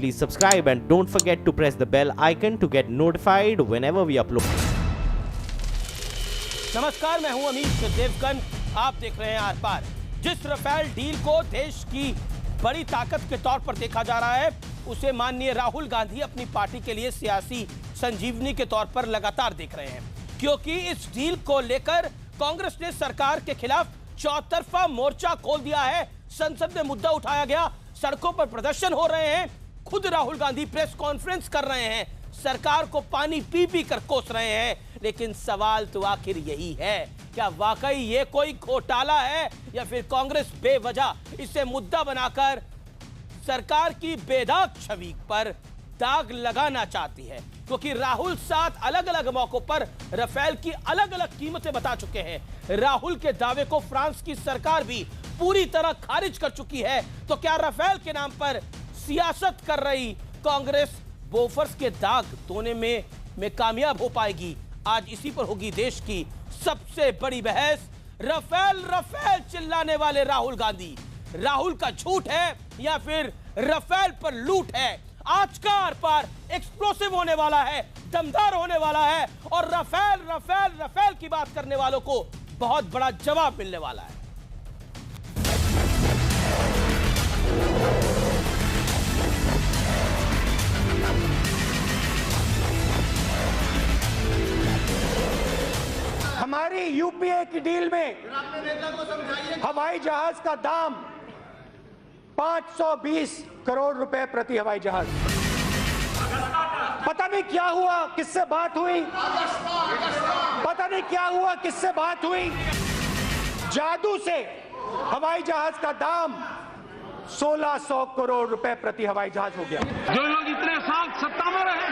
please subscribe and don't forget to press the bell icon to get notified whenever we upload. नमस्कार, मैं हूं अमित देवगन। आप देख रहे हैं आर पार। जिस राफेल डील को देश की बड़ी ताकत के तौर पर देखा जा रहा है, उसे माननीय राहुल गांधी अपनी पार्टी के लिए सियासी संजीवनी के तौर पर लगातार देख रहे हैं, क्योंकि इस डील को लेकर कांग्रेस ने सरकार के खिलाफ चौतरफा मोर्चा खोल दिया है। संसद में मुद्दा उठाया गया, सड़कों पर प्रदर्शन हो रहे हैं, खुद राहुल गांधी प्रेस कॉन्फ्रेंस कर रहे हैं, सरकार को पानी पी पी कर कोस रहे हैं। लेकिन सवाल तो आखिर यही है, क्या वाकई ये कोई घोटाला है या फिर कांग्रेस बेवजह इसे मुद्दा बनाकर सरकार की बेदाग छवि पर दाग लगाना चाहती है? क्योंकि राहुल 7 अलग अलग मौकों पर राफेल की अलग अलग कीमतें बता चुके हैं। राहुल के दावे को फ्रांस की सरकार भी पूरी तरह खारिज कर चुकी है। तो क्या राफेल के नाम पर सियासत कर रही कांग्रेस बोफर्स के दाग धोने में कामयाब हो पाएगी? आज इसी पर होगी देश की सबसे बड़ी बहस। राफेल राफेल चिल्लाने वाले राहुल गांधी, राहुल का झूठ है या फिर राफेल पर लूट है? आज का आर पार एक्सप्लोसिव होने वाला है, दमदार होने वाला है और राफेल राफेल राफेल की बात करने वालों को बहुत बड़ा जवाब मिलने वाला है। हमारी यूपीए की डील में हवाई जहाज का दाम 520 करोड़ रुपए प्रति हवाई जहाज। पता नहीं क्या हुआ, किससे बात हुई, पता नहीं क्या हुआ, किससे बात हुई, जादू से हवाई जहाज का दाम 1600 करोड़ रुपए प्रति हवाई जहाज हो गया। जो लोग इतने साल सत्ता में रहे,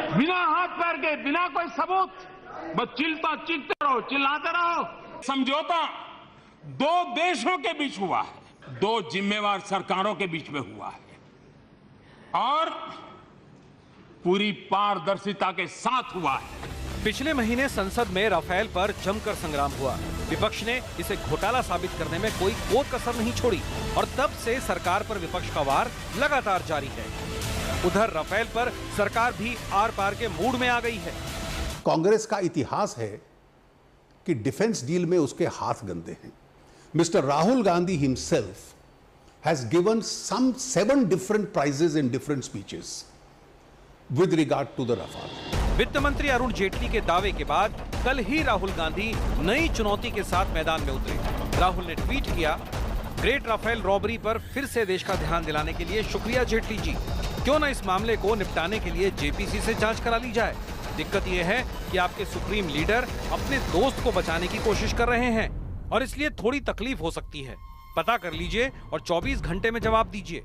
बिना हाथ पैर के, बिना कोई सबूत, बस चिल्लाते रहो। समझौता दो देशों के बीच हुआ है, दो जिम्मेवार सरकारों के बीच में हुआ है और पूरी पारदर्शिता के साथ हुआ है। पिछले महीने संसद में राफेल पर जमकर संग्राम हुआ। विपक्ष ने इसे घोटाला साबित करने में कोई कसर नहीं छोड़ी और तब से सरकार पर विपक्ष का वार लगातार जारी है। उधर राफेल पर सरकार भी आर पार के मूड में आ गई है। कांग्रेस का इतिहास है कि डिफेंस डील में उसके हाथ गंदे हैं। Mister Rahul Gandhi himself has given some 7 different prices in different speeches with regard to the Rafale. वित्त मंत्री अरुण जेटली के दावे के बाद कल ही राहुल गांधी नई चुनौती के साथ मैदान में उतरे। राहुल ने ट्वीट किया, ग्रेट राफेल रॉबरी पर फिर से देश का ध्यान दिलाने के लिए शुक्रिया जेटली जी। क्यों न इस मामले को निपटाने के लिए जेपीसी से जांच करा ली जाए। दिक्कत यह है कि आपके सुप्रीम लीडर अपने दोस्त को बचाने की कोशिश कर रहे हैं और इसलिए थोड़ी तकलीफ हो सकती है। पता कर लीजिए और 24 घंटे में जवाब दीजिए।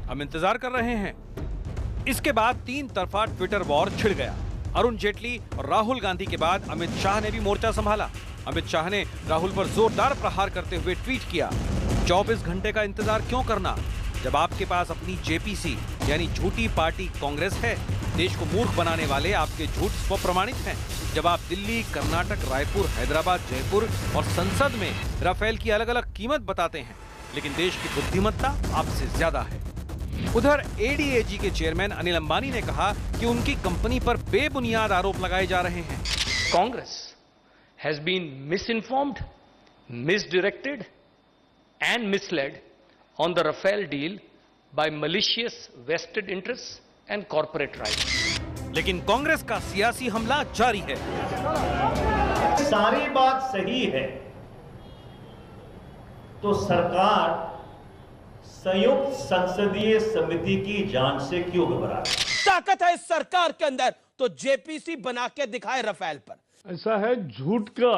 हम इंतजार कर रहे हैं। इसके बाद 3 तरफा ट्विटर वॉर छिड़ गया। अरुण जेटली और राहुल गांधी के बाद अमित शाह ने भी मोर्चा संभाला। अमित शाह ने राहुल पर जोरदार प्रहार करते हुए ट्वीट किया, 24 घंटे का इंतजार क्यों करना जब आपके पास अपनी जेपीसी यानी झूठी पार्टी कांग्रेस है। देश को मूर्ख बनाने वाले आपके झूठ स्वप्रमाणित हैं। जब आप दिल्ली, कर्नाटक, रायपुर, हैदराबाद, जयपुर और संसद में राफेल की अलग अलग कीमत बताते हैं, लेकिन देश की बुद्धिमत्ता आपसे ज्यादा है। उधर एडीएजी के चेयरमैन अनिल अंबानी ने कहा कि उनकी कंपनी पर बेबुनियाद आरोप लगाए जा रहे हैं। Congress has been misinformed, misdirected and misled on the Rafale deal by malicious vested interests and corporate rights. लेकिन कांग्रेस का सियासी हमला जारी है। सारी बात सही है तो सरकार संयुक्त संसदीय समिति की जांच से क्यों घबरा रही है? ताकत है इस सरकार के अंदर तो जेपीसी बना के दिखाए राफेल पर। ऐसा है, झूठ का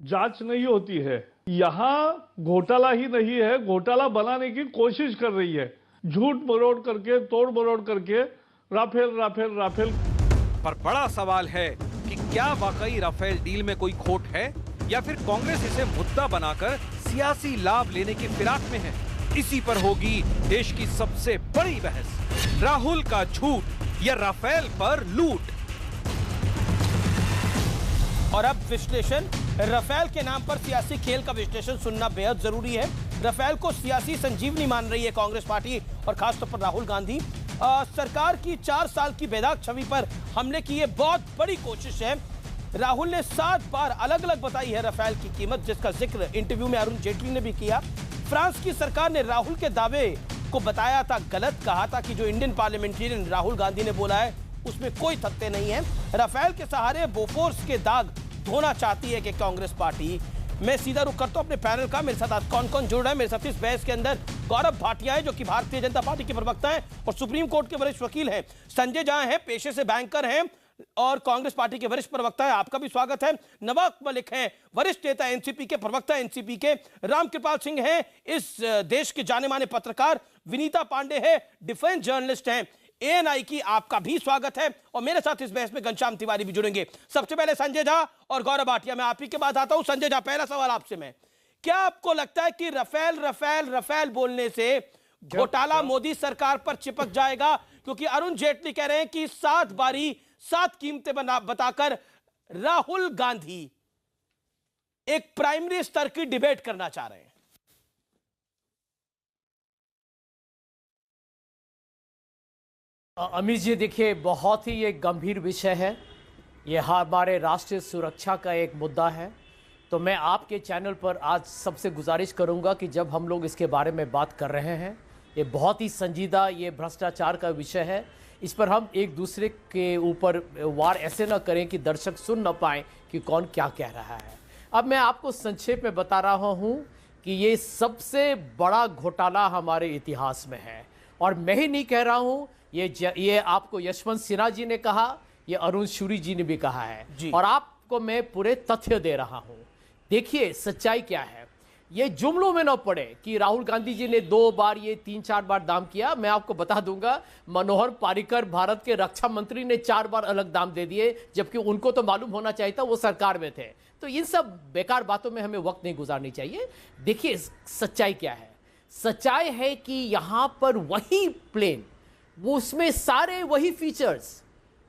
जांच नहीं होती है। यहां घोटाला ही नहीं है, घोटाला बनाने की कोशिश कर रही है, झूठ मरोड़ करके, तोड़ मरोड़ करके, राफेल राफेल राफेल। पर बड़ा सवाल है कि क्या वाकई राफेल डील में कोई खोट है या फिर कांग्रेस इसे मुद्दा बनाकर सियासी लाभ लेने की फिराक में है? इसी पर होगी देश की सबसे बड़ी बहस। राहुल का झूठ या राफेल पर लूट। और अब विश्लेषण, राफेल के नाम पर सियासी खेल का विश्लेषण सुनना बेहद जरूरी है। रफेल को सियासी संजीवनी मान रही है कांग्रेस पार्टी और खासतौर पर राहुल गांधी। सरकार की 4 साल की बेदाग छवि पर हमले की ये बहुत बड़ी कोशिश है। राहुल ने 7 बार अलग अलग बताई है रफेल की कीमत, जिसका जिक्र इंटरव्यू में अरुण जेटली ने भी किया। फ्रांस की सरकार ने राहुल के दावे को बताया था गलत, कहा था कि जो इंडियन पार्लियामेंटेरियन राहुल गांधी ने बोला है उसमें कोई तथ्य नहीं है। रफेल के सहारे बोफोर्स के दाग धोना चाहती है कि कांग्रेस पार्टी। मैं सीधा रुख करता हूं अपने पैनल का। मेरे साथ आज कौन कौन जुड़ रहा है। मेरे साथ इस बहस के अंदर गौरव भाटिया है जो कि भारतीय जनता पार्टी के प्रवक्ता हैं और सुप्रीम कोर्ट के वरिष्ठ वकील हैं। संजय झा हैं, पेशे से बैंकर हैं और कांग्रेस पार्टी के वरिष्ठ प्रवक्ता है, आपका भी स्वागत है। नवाब मलिक हैं, वरिष्ठ नेता एनसीपी के, प्रवक्ता एनसीपी के। रामकृपाल सिंह हैं, इस देश के जाने माने पत्रकार। विनीता पांडे है, डिफेंस जर्नलिस्ट हैं एएनआई की, आपका भी स्वागत है। और मेरे साथ इस बहस में घनश्याम तिवारी भी जुड़ेंगे। सबसे पहले संजय झा और गौरव भाटिया, मैं आप ही के बाद आता हूं। संजय झा, पहला सवाल आपसे मैं, क्या आपको लगता है कि रफेल रफेल रफेल बोलने से घोटाला मोदी सरकार पर चिपक जाएगा? क्योंकि अरुण जेटली कह रहे हैं कि 7 बारी 7 कीमतें बताकर राहुल गांधी एक प्राइमरी स्तर की डिबेट करना चाह रहे हैं। अमित जी, देखिए, बहुत ही एक गंभीर विषय है। ये हमारे राष्ट्रीय सुरक्षा का एक मुद्दा है। तो मैं आपके चैनल पर आज सबसे गुजारिश करूंगा कि जब हम लोग इसके बारे में बात कर रहे हैं, ये बहुत ही संजीदा, ये भ्रष्टाचार का विषय है। इस पर हम एक दूसरे के ऊपर वार ऐसे ना करें कि दर्शक सुन न पाएं कि कौन क्या कह रहा है। अब मैं आपको संक्षेप में बता रहा हूं कि ये सबसे बड़ा घोटाला हमारे इतिहास में है। और मैं ही नहीं कह रहा हूं, ये आपको यशवंत सिन्हा जी ने कहा, ये अरुण शूरी जी ने भी कहा है। और आपको मैं पूरे तथ्य दे रहा हूं। देखिए सच्चाई क्या है, ये जुमलों में न पड़े कि राहुल गांधी जी ने 2 बार, ये 3-4 बार दाम किया। मैं आपको बता दूंगा, मनोहर पारिकर भारत के रक्षा मंत्री ने 4 बार अलग दाम दे दिए, जबकि उनको तो मालूम होना चाहिए था, वो सरकार में थे। तो इन सब बेकार बातों में हमें वक्त नहीं गुजारनी चाहिए। देखिए सच्चाई क्या है, सच्चाई है कि यहां पर वही प्लेन, वो उसमें सारे वही फीचर्स,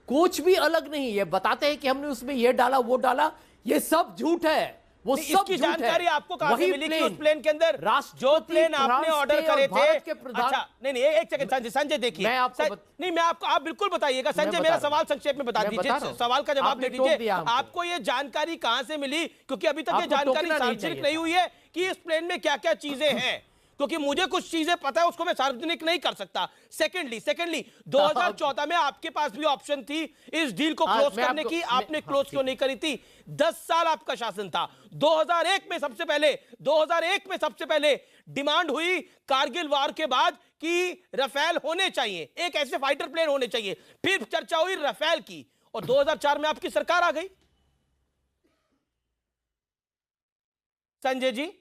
कुछ भी अलग नहीं। ये बताते हैं कि हमने उसमें ये डाला वो डाला, ये सब झूठ है। वो सब इसकी जानकारी आपको कहां से मिली कि उस प्लेन के अंदर जो प्लेन आपने ऑर्डर करे थे? अच्छा, नहीं एक सेकंड संजय, देखिए मैं आपको नहीं, मैं आपको, आप बिल्कुल बताइएगा संजय, मेरा सवाल संक्षेप में बता दीजिए, सवाल का जवाब दे दीजिए। आपको ये जानकारी कहां से मिली? क्योंकि अभी तक ये जानकारी सार्वजनिक नहीं हुई है कि इस प्लेन में क्या क्या चीजें हैं, क्योंकि मुझे कुछ चीजें पता है, उसको मैं सार्वजनिक नहीं कर सकता। सेकेंडली 2014 में आपके पास भी ऑप्शन थी इस डील को क्लोज करने की, आपने क्लोज क्यों नहीं करी थी? 10 साल आपका शासन था। 2001 में सबसे पहले डिमांड हुई कारगिल वार के बाद कि रफेल होने चाहिए, एक ऐसे फाइटर प्लेन होने चाहिए। फिर चर्चा हुई रफेल की और 2004 में आपकी सरकार आ गई। संजय जी,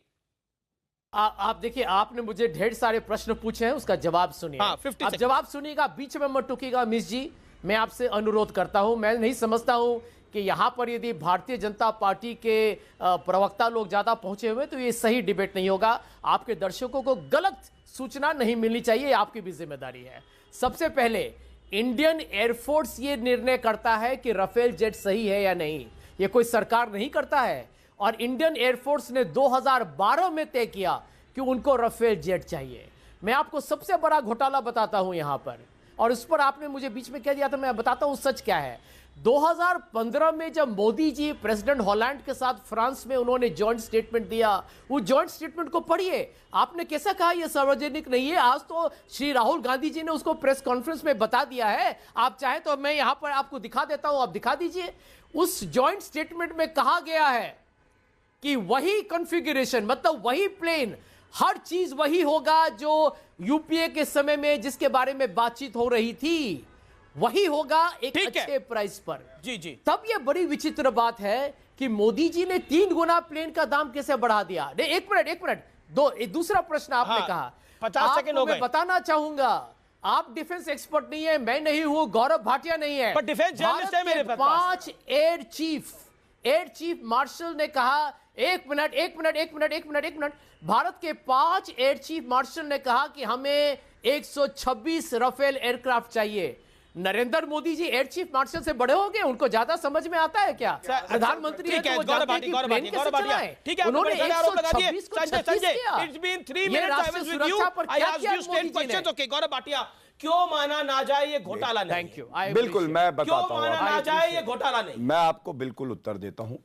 आप देखिए, आपने मुझे ढेर सारे प्रश्न पूछे हैं, उसका जवाब सुनिए। आप जवाब सुनिएगा, बीच में मत टूकिएगा। मिस जी, मैं आपसे अनुरोध करता हूं, मैं नहीं समझता हूं कि यहां पर यदि भारतीय जनता पार्टी के प्रवक्ता लोग ज्यादा पहुंचे हुए तो ये सही डिबेट नहीं होगा। आपके दर्शकों को गलत सूचना नहीं मिलनी चाहिए, आपकी भी जिम्मेदारी है। सबसे पहले इंडियन एयरफोर्स ये निर्णय करता है कि राफेल जेट सही है या नहीं, ये कोई सरकार नहीं करता है। और इंडियन एयरफोर्स ने 2012 में तय किया कि उनको राफेल जेट चाहिए। मैं आपको सबसे बड़ा घोटाला बताता हूं यहां पर, और उस पर आपने मुझे बीच में कह दिया था, मैं बताता हूं सच क्या है। 2015 में जब मोदी जी प्रेसिडेंट हॉलैंड के साथ फ्रांस में उन्होंने जॉइंट स्टेटमेंट दिया, वो जॉइंट स्टेटमेंट को पढ़िए। आपने कैसा कहा ये सार्वजनिक नहीं है? आज तो श्री राहुल गांधी जी ने उसको प्रेस कॉन्फ्रेंस में बता दिया है। आप चाहें तो मैं यहां पर आपको दिखा देता हूं, आप दिखा दीजिए। उस जॉइंट स्टेटमेंट में कहा गया है कि वही कॉन्फ़िगरेशन, मतलब वही प्लेन, हर चीज वही होगा जो यूपीए के समय में जिसके बारे में बातचीत हो रही थी, वही होगा एक अच्छे प्राइस पर। जी। तब यह बड़ी विचित्र बात है कि मोदी जी ने 3 गुना प्लेन का दाम कैसे बढ़ा दिया। एक मिनट, दूसरा प्रश्न आपने कहा, 50 सेकंड हो गए। मैं बताना चाहूंगा, आप डिफेंस एक्सपर्ट नहीं है, मैं नहीं हूं, गौरव भाटिया नहीं है, पर डिफेंस जर्नलिस्ट है मेरे पास। 5 एयर चीफ मार्शल ने कहा, एक मिनट, भारत के 5 एयर चीफ मार्शल ने कहा कि हमें 126 राफेल एयरक्राफ्ट चाहिए। Narendra Modi ji air chief marshal से बड़े हो गए, उनको ज्यादा समझ में आता है क्या? प्रधानमंत्री है तो वो जानते हैं कि प्लेन कैसे चलाएं। उन्होंने 126 को 36 किया। ये राष्ट्रीय सुरक्षा पर क्या किया मोदी जी ने? गौरव भाटिया, क्यों माना ना जाए ये घोटाला नहीं? Thank you. बिल्कुल मैं बताता हूं, क्यों माना ना जाए ये घोटाला नहीं? मैं आपको बिल्कुल उत्तर देता हूं।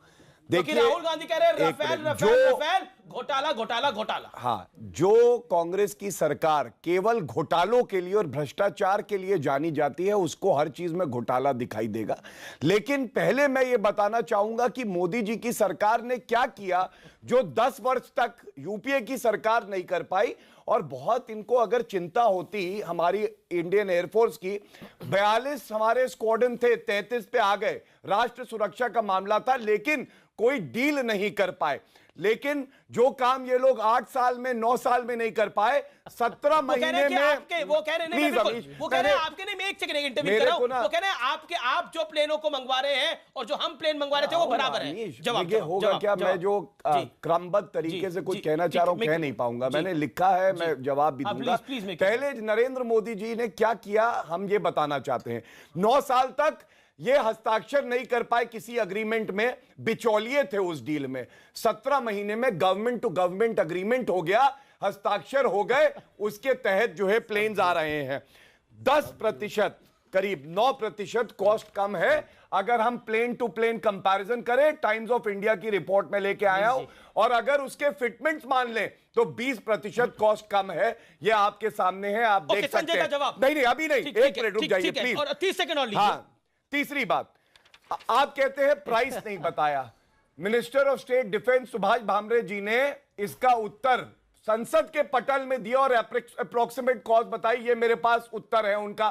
देखिए राहुल गांधी कह रहे हैं रफेल घोटाला घोटाला घोटाला। हाँ, जो कांग्रेस की सरकार केवल घोटालों के लिए और भ्रष्टाचार के लिए जानी जाती है, उसको हर चीज में घोटाला दिखाई देगा। लेकिन पहले मैं ये बताना चाहूंगा कि मोदी जी की सरकार ने क्या किया जो 10 वर्ष तक यूपीए की सरकार नहीं कर पाई। और बहुत इनको अगर चिंता होती हमारी इंडियन एयरफोर्स की, 42 हमारे स्क्वाड्रन थे, 33 पे आ गए, राष्ट्र सुरक्षा का मामला था, लेकिन कोई डील नहीं कर पाए। लेकिन जो काम ये लोग 8 साल में 9 साल में नहीं कर पाए, 17 महीने में वो कह रहे हैं आपके नहीं, मैं एक सेकंड इंटरव्यू कर रहा हूं, वो कह रहे हैं आप जो प्लेनों को मंगवा रहे हैं और जो हम प्लेन मंगवा रहे थे वो बराबर है। जवाब होगा क्या? मैं जो क्रमबद्ध तरीके से कुछ कहना चाह रहा हूं कह नहीं पाऊंगा, मैंने लिखा है, मैं जवाब भी दूंगा। पहले नरेंद्र मोदी जी ने क्या किया हम ये बताना चाहते हैं। 9 साल तक ये हस्ताक्षर नहीं कर पाए किसी एग्रीमेंट में, बिचौलिए थे उस डील में। 17 महीने में गवर्नमेंट टू गवर्नमेंट एग्रीमेंट हो गया, हस्ताक्षर हो गए, उसके तहत जो है प्लेन्स आ रहे हैं। 10% करीब 9% कॉस्ट कम है अगर हम प्लेन टू प्लेन कंपैरिजन करें, टाइम्स ऑफ इंडिया की रिपोर्ट में लेके आया हूं। और अगर उसके फिटमेंट्स मान लें तो 20% कॉस्ट कम है। ये आपके सामने है, आप देख सकते हैं। नहीं अभी नहीं, 1 मिनट रुक जाइए प्लीज, 30 सेकंड और लीजिए। हाँ, तीसरी बात, आप कहते हैं प्राइस नहीं बताया। Minister of state defence Subhash Bhamre ji ने इसका उत्तर संसद के पटल में दिया और अप्रोक्सीमेट कॉस्ट बताई। ये मेरे पास उत्तर है उनका।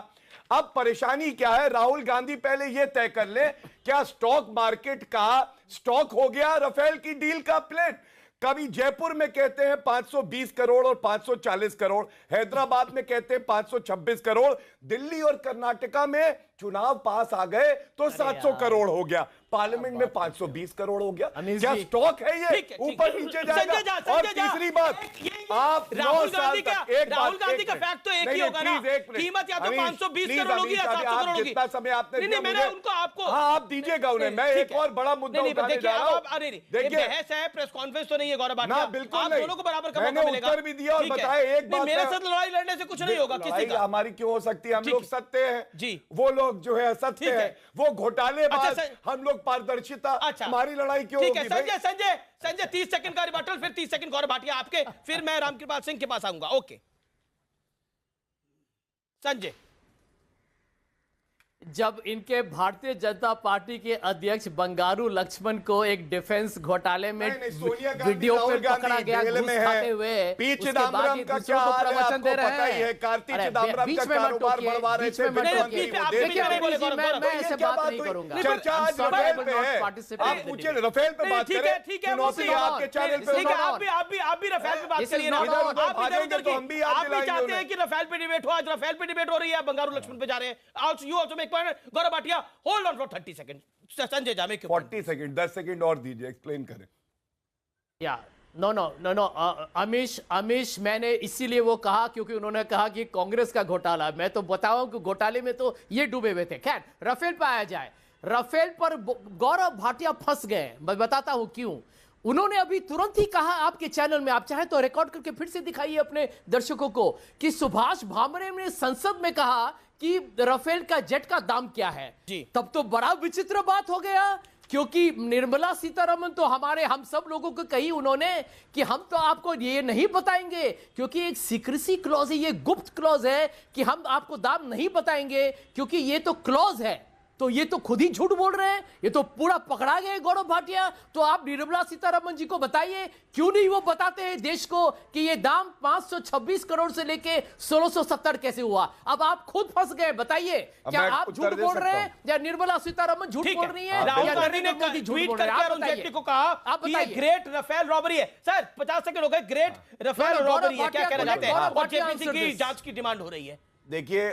अब परेशानी क्या है? राहुल गांधी पहले ये तय कर ले, क्या स्टॉक मार्केट का स्टॉक हो गया राफेल की डील का प्लेन? कभी जयपुर में कहते हैं 520 करोड़ और 540 करोड़, हैदराबाद में कहते हैं 526 करोड़, दिल्ली और कर्नाटका में चुनाव पास आ गए तो 700 करोड़ हो गया, पार्लियामेंट में 520 करोड़ हो गया। क्या स्टॉक है ये? ऊपर नीचे जाएगा। और तीसरी बात, आप राहुल गांधी का फैक्ट तो एक ही होगा ना, कीमत या तो 520 करोड़ होगी या 700 करोड़ होगी। जितना समय आपने नहीं, मैंने उनको आपको हाँ आप दीजिएगा उन्हें, मैं एक और बड़ा मुद्दा उठाने जा रहा हूं। देखिए बहस है, प्रेस कॉन्फ्रेंस तो नहीं है गौरव भाटिया, बिल्कुल आप दोनों को बराबर का मौका मिलेगा। उत्तर भी दिया और बताए एक बात, मेरे साथ लड़ाई लड़ने से कुछ नहीं होगा किसी का। हमारी क्यों हो सकती है? हम लोग सत्य हैं जी, वो लोग जो है असत्य है, वो घोटालेबाज, हम लोग पारदर्शिता। हमारी लड़ाई क्यों होगी? संजय 30 सेकंड का रिबटल, फिर 30 सेकंड गौरव भाटिया आपके, फिर मैं रामकृपाल सिंह के पास आऊंगा। ओके संजय, जब इनके भारतीय जनता पार्टी के अध्यक्ष बंगारू लक्ष्मण को एक डिफेंस घोटाले में वीडियो पे पकड़ा गया घूस खाते हुए, पी चिदंबरम का क्या प्रवचन दे रहे हैं, कार्ति चिदंबरम का कारोबार बढ़वा रहे थे। मैं ऐसे बात नहीं करूंगा। चर्चा आज राफेल पे है, आप पूछिए राफेल पे बात करें। ठीक है, चुनौती आपके चैनल पे, आप भी राफेल पे बात करिए ना। आप चाहते हैं कि राफेल पे डिबेट हो, आज राफेल पे डिबेट हो रही है, बंगारू लक्ष्मण पे जा रहे हैं। You also make Gaurav Bhatia hold on for 30 second. Sanjay जामे 40 सेकंड, 10 सेकंड और दीजिए, एक्सप्लेन करें। या नो अमीश, मैंने इसीलिए वो कहा क्योंकि उन्होंने कहा कि कांग्रेस का घोटाला, मैं तो बताऊं कि घोटाले में तो ये डूबे हुए थे। खैर राफेल पर आया जाए, राफेल पर गौरव भाटिया फंस गए। मैं बताता हूं क्यों। उन्होंने अभी तुरंत ही कहा आपके चैनल में, आप चाहे तो रिकॉर्ड करके फिर से दिखाइए अपने दर्शकों को, कि सुभाष भामरे ने संसद में कहा कि राफेल का जेट का दाम क्या है जी। तब तो बड़ा विचित्र बात हो गया, क्योंकि निर्मला सीतारमण तो हम सब लोगों को कही उन्होंने कि हम तो आपको ये नहीं बताएंगे, क्योंकि एक सीक्रेसी क्लॉज है, ये गुप्त क्लॉज है कि हम आपको दाम नहीं बताएंगे, क्योंकि ये तो क्लॉज है। तो ये तो खुद ही झूठ बोल रहे हैं, ये तो पूरा पकड़ा गया गौरव भाटिया। तो आप निर्मला सीतारमण जी को बताइए, क्यों नहीं वो बताते हैं देश को कि ये दाम 526 करोड़ से लेके 1670 कैसे हुआ? अब आप खुद फंस गए। बताइए, क्या आप झूठ बोल रहे हैं या निर्मला सीतारमण झूठ बोल रही है या नरेंद्र मोदी झूठ बोल रहे हैं? आप बताइए को कहा आप बताइए ग्रेट राफेल रॉबरी है। सर 50 सेकंड हो गए, ग्रेट राफेल रॉबरी है, क्या कहना चाहते हैं? और जेपीसी की जांच की डिमांड हो रही है। देखिए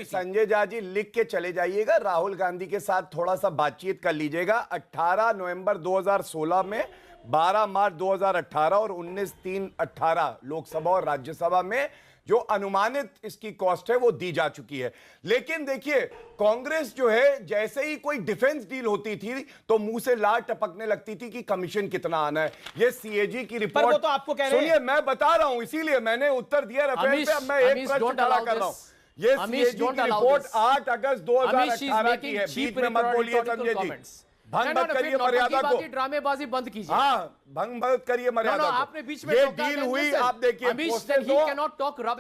संजय झा जी लिख के चले जाइएगा, राहुल गांधी के साथ थोड़ा सा बातचीत कर लीजिएगा। 18 नवंबर 2016 में 12 मार्च 2018 और 19/3/18 लोकसभा और राज्यसभा में जो अनुमानित इसकी कॉस्ट है वो दी जा चुकी है। लेकिन देखिए कांग्रेस जो है जैसे ही कोई डिफेंस डील होती थी तो मुंह से लार टपकने लगती थी कि कमीशन कितना आना है। ये सीएजी की रिपोर्ट, वो तो आपको कह रहे हैं। सुनिए मैं बता रहा हूं, इसीलिए मैंने उत्तर दिया रफेल पे। अब मैं एक प्रश्न खड़ा कर रहा हूं। ये सीएजी की रिपोर्ट 8 अगस्त 2018 की है। बीच में मत बोलिए संजय जी, भंग मत करिए मर्यादा को, ड्रामेबाजी बंद कीजिए। हाँ भंग मत करिए मर्यादा को। आपने बीच में ये डील हुई, आप देखिए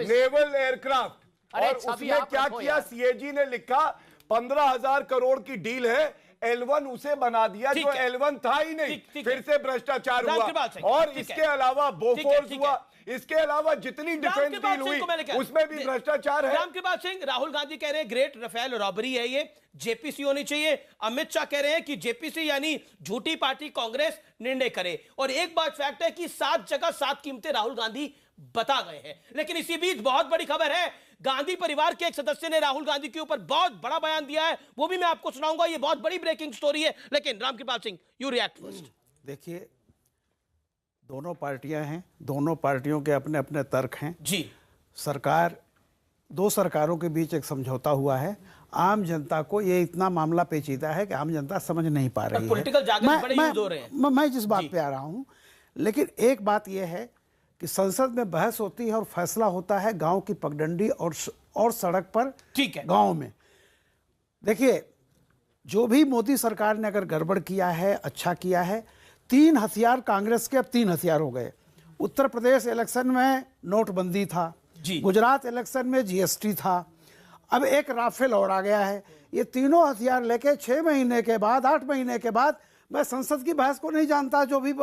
नेवल एयरक्राफ्ट, और उसने क्या किया, सीएजी ने लिखा 15,000 करोड़ की डील है, L1 उसे बना दिया जो L1 था ही नहीं, फिर से भ्रष्टाचार हुआ। और इसके अलावा बोफोर्स हुआ, इसके अलावा जितनी डिफेंस डील हुई उसमें भी भ्रष्टाचार है। रामकृपाल सिंह, राहुल गांधी कह रहे हैं ग्रेट रफेल रॉबरी है, ये जेपीसी होनी चाहिए। अमित शाह कह रहे हैं कि जेपीसी यानी झूठी पार्टी कांग्रेस निर्णय करे। और एक बात फैक्ट है कि 7 जगह 7 कीमतें राहुल गांधी बता गए हैं। लेकिन इसी बीच बहुत बड़ी खबर है, गांधी परिवार के एक सदस्य ने राहुल गांधी के ऊपर बहुत बड़ा बयान दिया है, वो भी मैं आपको सुनाऊंगा। ये बहुत बड़ी ब्रेकिंग स्टोरी है। लेकिन Ramkripal Singh, you react first. देखिए दोनों पार्टियां हैं, दोनों पार्टियों के अपने अपने तर्क हैं जी। सरकार, दो सरकारों के बीच एक समझौता हुआ है। आम जनता को ये इतना मामला पेचीदा है कि आम जनता समझ नहीं पा रही है। पॉलिटिकल जागरण बड़े यूज हो रहे हैं। मैं जिस बात पे आ रहा हूं, लेकिन एक बात यह है कि संसद में बहस होती है और फैसला होता है गांव की पगडंडी और सड़क पर, ठीक है, गांव में। देखिए जो भी मोदी सरकार ने अगर गड़बड़ किया है, अच्छा किया है। 3 हथियार कांग्रेस के अब 3 हथियार हो गए। उत्तर प्रदेश इलेक्शन में नोटबंदी था, गुजरात इलेक्शन में जीएसटी था, अब एक राफेल और आ गया है। ये तीनों हथियार लेके 6 महीने के बाद, 8 महीने के बाद, मैं संसद की बहस को नहीं जानता जो भी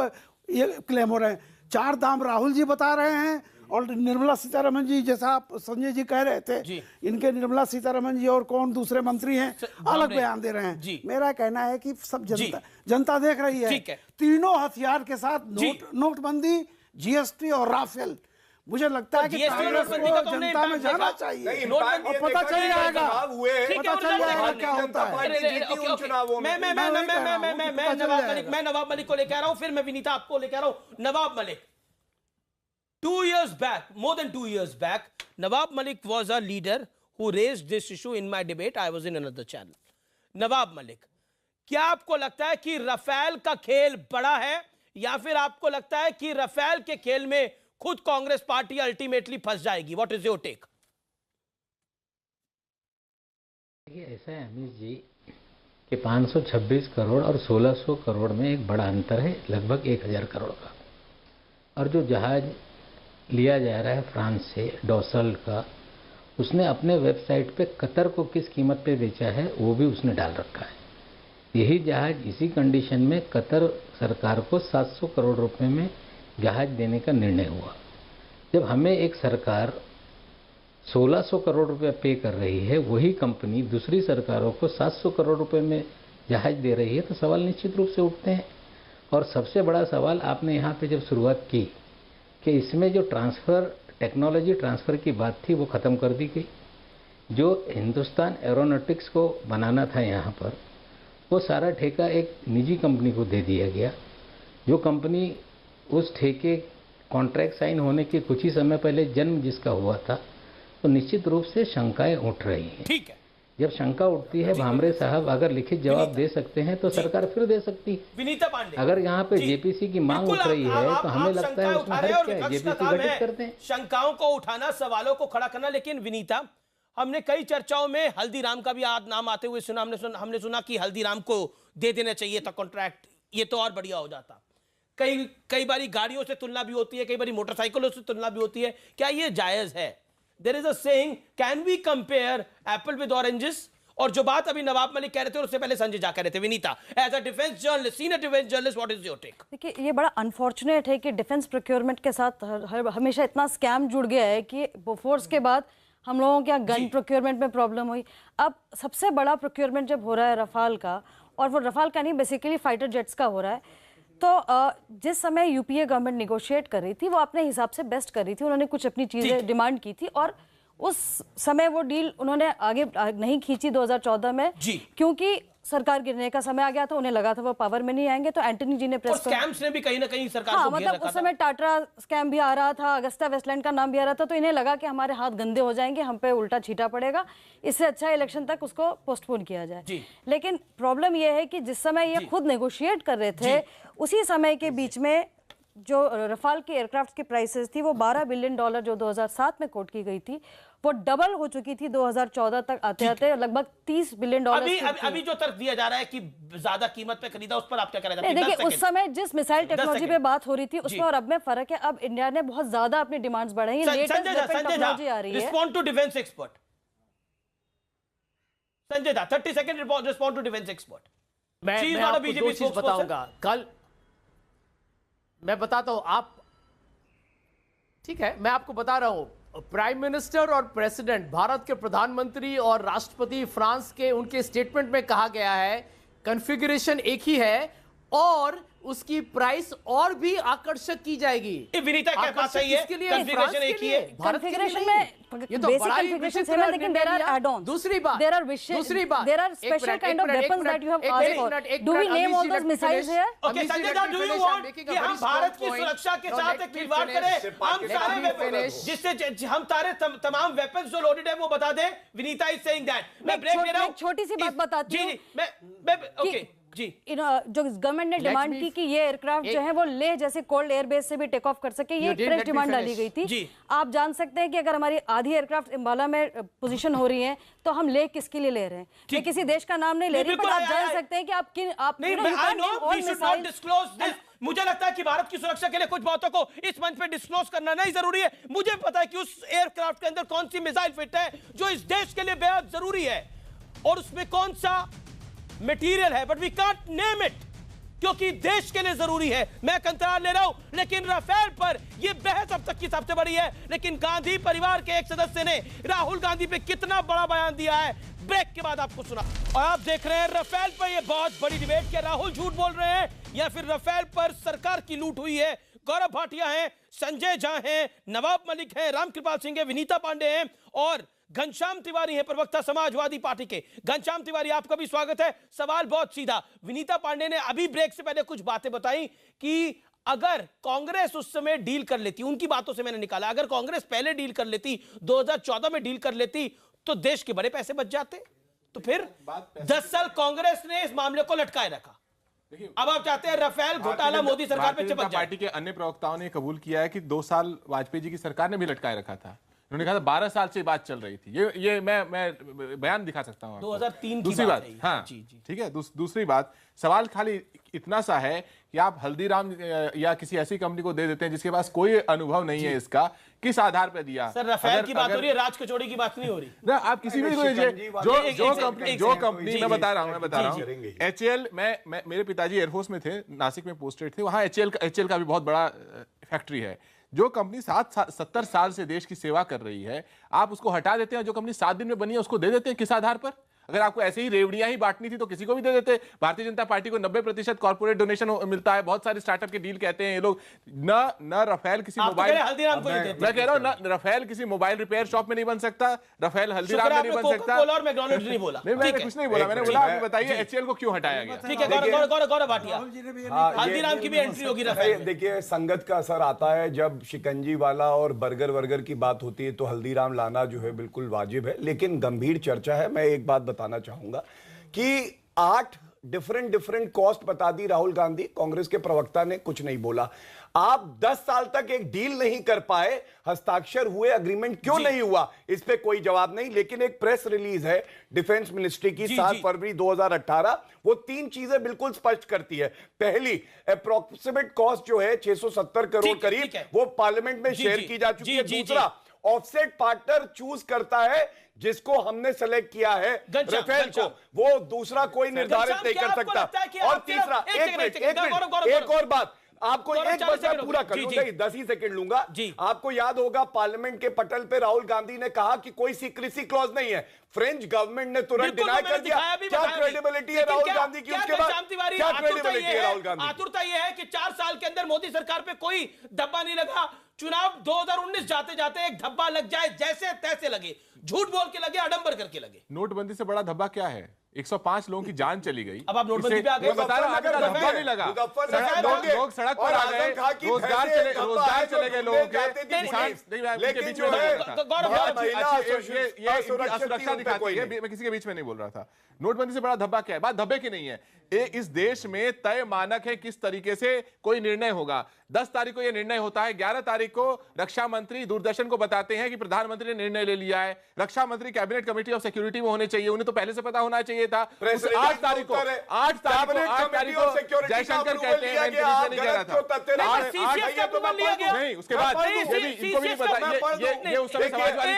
ये क्लेम हो रहे हैं। 4 दाम राहुल जी बता रहे हैं और निर्मला सीतारमण जी, जैसा आप संजय जी कह रहे थे, इनके निर्मला सीतारमण जी और कौन दूसरे मंत्री हैं अलग बयान दे रहे हैं। मेरा कहना है कि सब जनता देख रही है। तीनों हथियार के साथ नोटबंदी, जीएसटी और राफेल। मुझे लगता है कि कांग्रेस को जनता में जाना चाहिए और पता चल जाएगा, पता चल जाएगा क्या होता है। मैं नवाब मलिक को लेकर आ रहा हूं, फिर मैं विनीता आपको लेकर आ रहा हूं। Nawab Malik, 2 years back, more than 2 years back, Nawab Malik was a leader who raised this issue in my debate. I was in another channel. Nawab Malik, क्या आपको लगता है कि रफेल का खेल बड़ा है, या फिर आपको लगता है कि रफेल के खेल में खुद कांग्रेस पार्टी अल्टीमेटली फंस जाएगी? What is your take? ऐसा है अमित जी कि 526 करोड़ और 1600 करोड़ में एक बड़ा अंतर है, लगभग 1000 करोड़ का। और जो जहाज लिया जा रहा है फ्रांस से, डॉसल का, उसने अपने वेबसाइट पे कतर को किस कीमत पे बेचा है वो भी उसने डाल रखा है। यही जहाज इसी कंडीशन में कतर सरकार को 700 करोड़ रुपए में जहाज देने का निर्णय हुआ। जब हमें एक सरकार 1600 करोड़ रुपए पे कर रही है, वही कंपनी दूसरी सरकारों को 700 करोड़ रुपए में जहाज दे रही है, तो सवाल निश्चित रूप से उठते हैं। और सबसे बड़ा सवाल आपने यहाँ पे जब शुरुआत की कि इसमें जो ट्रांसफ़र, टेक्नोलॉजी ट्रांसफ़र की बात थी वो ख़त्म कर दी गई। जो हिंदुस्तान एरोनॉटिक्स को बनाना था यहाँ पर, वो सारा ठेका एक निजी कंपनी को दे दिया गया। जो कंपनी उस ठेके कॉन्ट्रैक्ट साइन होने के कुछ ही समय पहले जन्म जिसका हुआ था, तो निश्चित रूप से शंकाएं उठ रही हैं। ठीक है, जब शंका उठती है, भामरे साहब अगर लिखित जवाब दे सकते हैं तो सरकार फिर दे सकती है। विनीता पांडे, अगर यहाँ पे जेपीसी की मांग उठ रही है तो हमें लगता है उसमें हर्ज क्या है, जेपीसी गठित करते हैं। शंकाओं को उठाना, सवालों को खड़ा करना। लेकिन विनीता, हमने कई चर्चाओं में हल्दीराम का भी नाम आते हुए सुना। हमने सुना कि हल्दीराम को दे देना चाहिए था कॉन्ट्रैक्ट, ये तो और बढ़िया हो जाता। कई बारी गाड़ियों से तुलना भी होती है, कई बारी मोटरसाइकिलों से तुलना भी होती है। क्या ये जायज है? There is a saying, can we compare apple with oranges? और जो बात अभी नवाब मलिक कह रहे थे उससे पहले संजय झा कह रहे थे। Vinita, as a defence journalist, senior defence journalist, what is your take? देखिए, ये बड़ा अनफॉर्चुनेट है कि डिफेंस प्रोक्योरमेंट के साथ हमेशा इतना स्कैम जुड़ गया है कि बोफोर्स के बाद हम लोगों के यहाँ गन प्रोक्योरमेंट में प्रॉब्लम हुई। अब सबसे बड़ा प्रोक्योरमेंट जब हो रहा है रफाल का, और वो रफाल का नहीं, बेसिकली फाइटर जेट्स का हो रहा है, तो जिस समय यूपीए गवर्नमेंट निगोशिएट कर रही थी वो अपने हिसाब से बेस्ट कर रही थी। उन्होंने कुछ अपनी चीज़ें डिमांड की थी और उस समय वो डील उन्होंने आगे नहीं खींची 2014 में, क्योंकि सरकार गिरने का समय आ गया था, उन्हें लगा था वो पावर में नहीं आएंगे, तो एंटनी जी ने प्रेस स्कैम्स ने भी कहीं ना कहीं सरकार हाँ, को घेर मतलब रखा उस समय टाटा स्कैम भी आ रहा था, अगस्ता वेस्टलैंड का नाम भी आ रहा था, तो इन्हें लगा कि हमारे हाथ गंदे हो जाएंगे, हम पे उल्टा छीटा पड़ेगा, इससे अच्छा इलेक्शन तक उसको पोस्टपोन किया जाए। लेकिन प्रॉब्लम यह है कि जिस समय ये खुद नेगोशिएट कर रहे थे, उसी समय के बीच में जो रफाल के एयरक्राफ्ट की प्राइसेस थी वो $12 बिलियन जो 2007 में कोट की गई थी, वो डबल हो चुकी थी 2014 तक आते आते, लगभग $30 बिलियन। अभी जो तर्क दिया जा रहा है कि ज्यादा कीमत पे खरीदा, उस पर आप क्या कहना चाहते हैं? देखिए, उस समय जिस मिसाइल टेक्नोलॉजी पे बात हो रही थी उसमें और अब में फर्क है। अब इंडिया ने बहुत ज्यादा अपनी डिमांड्स बढ़ाई हैं, लेटेस्ट टेक्नोलॉजी आ रही है। Respond to defence expert Sanjay da, 30 second respond to defence expert. मैं आपको दो चीज बताऊंगा। कल मैं बताता हूं, आप ठीक है, मैं आपको बता रहा हूं, प्राइम मिनिस्टर और प्रेसिडेंट, भारत के प्रधानमंत्री और राष्ट्रपति फ्रांस के, उनके स्टेटमेंट में कहा गया है कॉन्फ़िगरेशन एक ही है और उसकी प्राइस और भी आकर्षक की जाएगी। विनीता क्या बात सही है? कॉन्फ़िगरेशन एक ही है, कॉन्फ़िगरेशन में ये तो बड़ा ही विचित्र है, लेकिन देयर आर एड-ऑन्स। दूसरी बात, देयर आर विशेष, दूसरी बात, there are special kind of weapons that you have asked for. Do we name all those missiles here? Okay Sanjay da, do you want कि हम भारत की सुरक्षा के साथ एक खिलवाड़ करें? हम सारे वेपन्स, जिससे हम सारे तमाम वेपन्स जो लोडेड है वो बता दें। Vinita is saying that. मैं ब्रेक ले रहा हूं, छोटी सी बात बताती हूं। मैं ओके जी, जो गवर्नमेंट ने डिमांड की कि ये एयरक्राफ्ट जो है वो लेह जैसे कोल्ड एयरबेस से भी टेक ऑफ कर सके, ये एक फ्रेश डिमांड डाली गई थी। आप जान सकते हैं कि अगर हमारी आधी एयरक्राफ्ट अंबाला में पोजीशन हो रही है तो हम लेह किसके लिए ले रहे हैं? मैं किसी देश का नाम नहीं ले रही, पर आप जान सकते हैं कि आप किन मुझे लगता है कि भारत की सुरक्षा के लिए कुछ बातों को इस मंच पे डिस्क्लोज करना नहीं जरूरी है। मुझे पता है कि उस एयरक्राफ्ट के अंदर कौन सी मिसाइल फिट है जो इस देश के लिए बेहद जरूरी है और उसमें कौन सा मटेरियल है, but we can't name it क्योंकि देश के लिए जरूरी है। मैं कंत्राट ले रहा हूं, लेकिन राफेल पर यह बहस अब तक की सबसे बड़ी है। लेकिन गांधी परिवार के एक सदस्य ने राहुल गांधी पे कितना बड़ा बयान दिया है, ब्रेक के बाद आपको सुना। और आप देख रहे हैं राफेल पर यह बहुत बड़ी डिबेट, क्या राहुल झूठ बोल रहे हैं या फिर राफेल पर सरकार की लूट हुई है? गौरव भाटिया हैं, संजय झा हैं, नवाब मलिक हैं, रामकृपाल सिंह हैं, विनीता पांडे हैं और घनश्याम तिवारी हैं, प्रवक्ता समाजवादी पार्टी के। घनश्याम तिवारी, आपका भी स्वागत है। सवाल बहुत सीधा, विनीता पांडे ने अभी ब्रेक से पहले कुछ बातें बताई कि अगर कांग्रेस उस समय डील कर लेती, उनकी बातों से मैंने निकाला, अगर कांग्रेस पहले डील कर लेती, 2014 में डील कर लेती तो देश के बड़े पैसे बच जाते। तो फिर 10 साल कांग्रेस ने इस मामले को लटकाए रखा। अब आप चाहते हैं राफेल घोटाला मोदी सरकार पे चिपक जाए। पार्टी के अन्य प्रवक्ताओं ने कबूल किया है कि 2 साल वाजपेयी जी की सरकार ने भी लटकाए रखा था। उन्होंने कहा था 12 साल से बात चल रही थी। ये मैं बयान दिखा सकता हूं। 2003 दूसरी बात, हाँ ठीक है, दूसरी बात, सवाल खाली इतना सा है कि आप हल्दीराम या किसी ऐसी कंपनी को दे देते हैं जिसके पास कोई अनुभव नहीं है, इसका किस आधार पर दिया? सर राफेल की बात हो रही है, राज कचौड़ी की बात नहीं हो रही ना। आप किसी भी जो कंपनी मैं बता रहा हूँ HAL, मेरे पिताजी एयरफोर्स में थे, नासिक में पोस्टेड थे, वहां HAL का भी बहुत बड़ा फैक्ट्री है। जो कंपनी 70 साल से देश की सेवा कर रही है, आप उसको हटा देते हैं। जो कंपनी 7 दिन में बनी है उसको दे देते हैं, किस आधार पर? अगर आपको ऐसे ही रेवड़ियां ही बांटनी थी तो किसी को भी दे देते। भारतीय जनता पार्टी को 90% कॉर्पोरेट डोनेशन मिलता है, बहुत सारे स्टार्टअप के डील कहते हैं ये लोग। न राफेल किसी मोबाइल, मैं कह रहा हूँ न राफेल किसी मोबाइल रिपेयर शॉप में नहीं बन सकता, राफेल हल्दीराम में नहीं बन सकता। नहीं बोला, मैंने कुछ नहीं बोला, मैंने बोला आप बताइए HAL को क्यों हटाया गया? ठीक है, गौरव भाटिया, हल्दीराम की भी एंट्री होगी राफेल। देखिए, संगत का असर आता है जब शिकंजी वाला और बर्गर वर्गर की बात होती है तो हल्दीराम लाना जो है बिल्कुल वाजिब है। लेकिन गंभीर चर्चा है। मैं एक बात बताना चाहूंगा कि 8 डिफरेंट कॉस्ट बता दी राहुल गांधी, कांग्रेस के प्रवक्ता ने कुछ नहीं बोला। आप 10 साल तक एक डील नहीं कर पाए, हस्ताक्षर हुए, अग्रीमेंट क्यों नहीं हुआ, इस पे कोई जवाब नहीं। लेकिन एक प्रेस रिलीज है डिफेंस मिनिस्ट्री की 7 फरवरी 2018, वो 3 चीजें बिल्कुल स्पष्ट करती है। पहली, अप्रोक्सीमेट कॉस्ट जो है 670 करोड़ करीब, वो पार्लियामेंट में शेयर की जा चुकी है। दूसरा, ऑफसेट पार्टनर चूज करता है जिसको हमने सेलेक्ट किया है राफेल को, वो दूसरा कोई निर्धारित नहीं कर सकता। और तीसरा, एक और बात आपको, एक बार पूरा कर लूंगा, 10 ही सेकंड लूंगा। आपको याद होगा पार्लियामेंट के पटल पे राहुल गांधी ने कहा कि कोई सीक्रेसी क्लॉज नहीं है। फ्रेंच गवर्नमेंट ने तुरंत डिनाई कर दिया। क्या क्रेडिबिलिटी है राहुल गांधी की उसके बाद? क्या क्रेडिबिलिटी है राहुल गांधी? आतुरता यह है कि 4 साल के अंदर मोदी सरकार पे कोई धब्बा नहीं लगा। चुनाव 2019 जाते जाते एक धब्बा लग जाए, जैसे तैसे लगे, झूठ बोल के लगे, आडंबर करके लगे। नोटबंदी से बड़ा धब्बा क्या है? 105 लोगों की जान चली गई। अब आप नोटबंदी पे आ गए। बता रहा हूं, धब्बा नहीं लगा, लोग सड़क पर आ गए, रोजगार चले गए लोगों के, किसान असुरक्षा दिखाती है। मैं किसी के बीच में नहीं बोल रहा था। नोटबंदी से बड़ा धब्बा क्या है? बात धब्बे की नहीं है, इस देश में तय मानक है किस तरीके से कोई निर्णय होगा। 10 तारीख को यह निर्णय होता है, 11 तारीख को रक्षा मंत्री दूरदर्शन को बताते हैं कि प्रधानमंत्री ने निर्णय ले लिया है, रक्षा मंत्री कैबिनेट कमेटी ऑफ सिक्योरिटी में होने चाहिए, उन्हें तो पहले से पता होना चाहिए था। 8 तारीख को जयशंकर कहते हैं, नहीं कह रहा था, नहीं उसके बाद इनको भी नहीं पता, ये उस समय समाजवादी